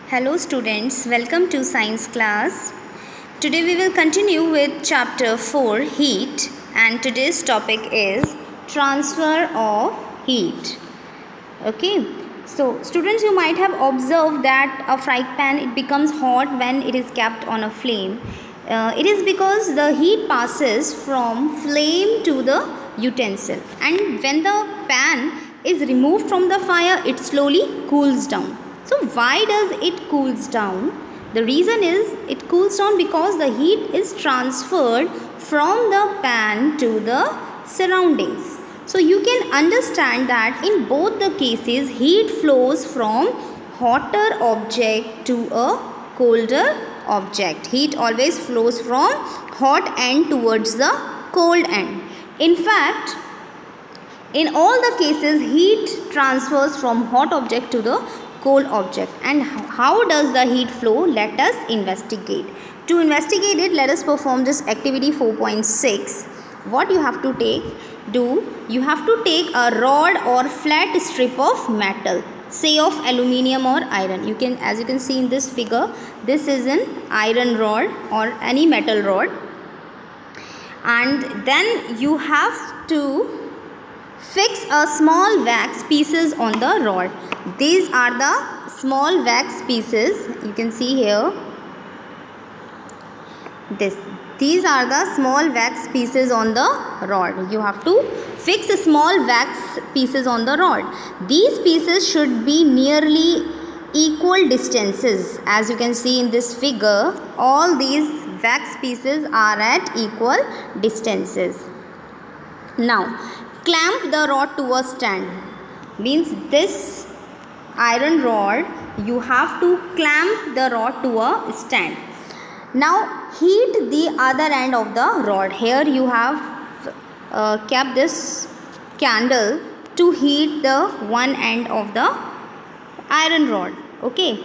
Hello students, welcome to science class. Today we will continue with chapter 4 heat, and today's topic is transfer of heat. Okay, so students, you might have observed that a frying pan, it becomes hot when it is kept on a flame. It is because the heat passes from flame to the utensil, and when the pan is removed from the fire, it slowly cools down. So why does it cools down? The reason is it cools down because the heat is transferred from the pan to the surroundings. So you can understand that in both the cases heat flows from hotter object to a colder object. Heat always flows from hot end towards the cold end. In fact, in all the cases heat transfers from hot object to the cold object. And how does the heat flow? Let us investigate. To investigate it, let us perform this activity 4.6. What you have to do, you have to take a rod or flat strip of metal, say of aluminium or iron. You can, as you can see in this figure, this is an iron rod or any metal rod, and then you have to fix a small wax pieces on the rod. These are the small wax pieces, you can see here. These are the small wax pieces on the rod. You have to fix small wax pieces on the rod. These pieces should be nearly equal distances. As you can see in this figure, all these wax pieces are at equal distances. Now clamp the rod to a stand. Means this iron rod, you have to clamp the rod to a stand. Now heat the other end of the rod. Here you have kept this candle to heat the one end of the iron rod. Okay,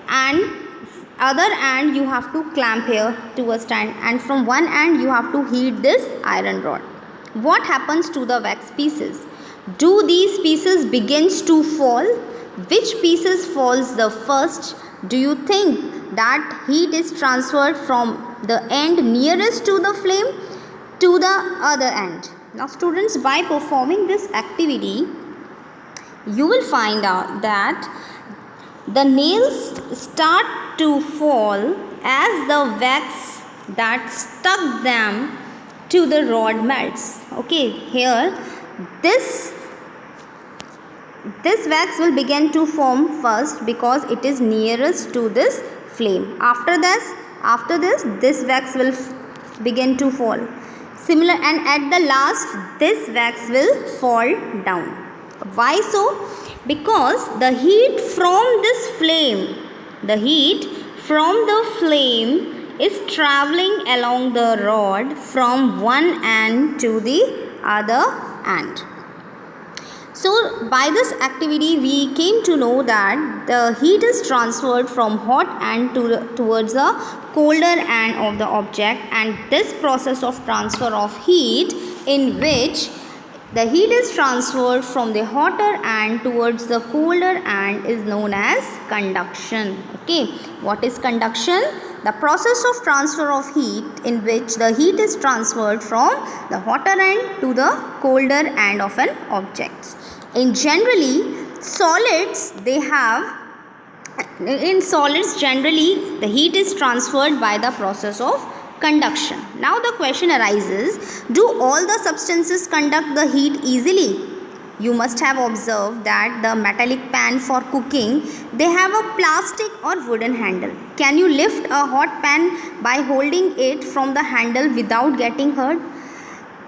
and other end you have to clamp here to a stand, and from one end you have to heat this iron rod. What happens to the wax pieces? Do these pieces begins to fall? Which pieces falls the first? Do you think that heat is transferred from the end nearest to the flame to the other end? Now students, by performing this activity, you will find out that the nails start to fall as the wax that stuck them to the rod melts. Okay, here this wax will begin to form first because it is nearest to this flame. After this wax will begin to fall. Similar, and at the last this wax will fall down. Why so? Because the heat from this flame, is traveling along the rod from one end to the other end. So by this activity we came to know that the heat is transferred from hot end towards the colder end of the object, and this process of transfer of heat, in which the heat is transferred from the hotter end towards the colder end, is known as conduction. Okay, what is conduction? The process of transfer of heat in which the heat is transferred from the hotter end to the colder end of an object. In solids generally the heat is transferred by the process of conduction. Now the question arises, do all the substances conduct the heat easily? You must have observed that the metallic pan for cooking, they have a plastic or wooden handle. Can you lift a hot pan by holding it from the handle without getting hurt?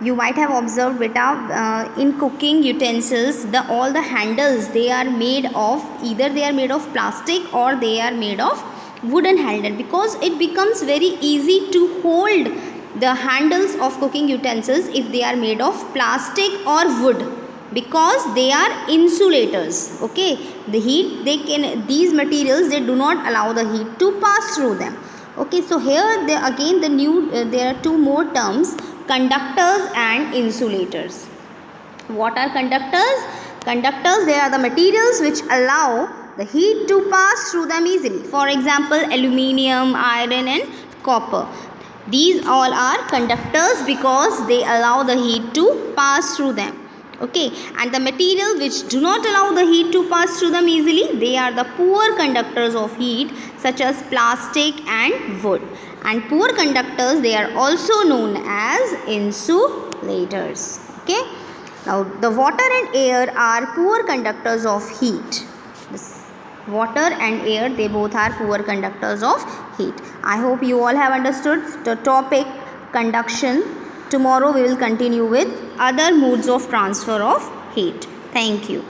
You might have observed, beta, in cooking utensils, all the handles, they are made of, either they are made of plastic or they are made of wooden handle, because it becomes very easy to hold the handles of cooking utensils if they are made of plastic or wood, because they are insulators. Okay, the heat, these materials, they do not allow the heat to pass through them. Okay, so here there are two more terms, conductors and insulators. What are conductors? Conductors, they are the materials which allow the heat to pass through them easily. For example, aluminium, iron and copper. These all are conductors because they allow the heat to pass through them. Okay, and the material which do not allow the heat to pass through them easily, they are the poor conductors of heat, such as plastic and wood. And poor conductors, they are also known as insulators. Okay, now the water and air are poor conductors of heat. Water and air, they both are poor conductors of heat. I hope you all have understood the topic conduction. Tomorrow we will continue with other modes of transfer of heat. Thank you.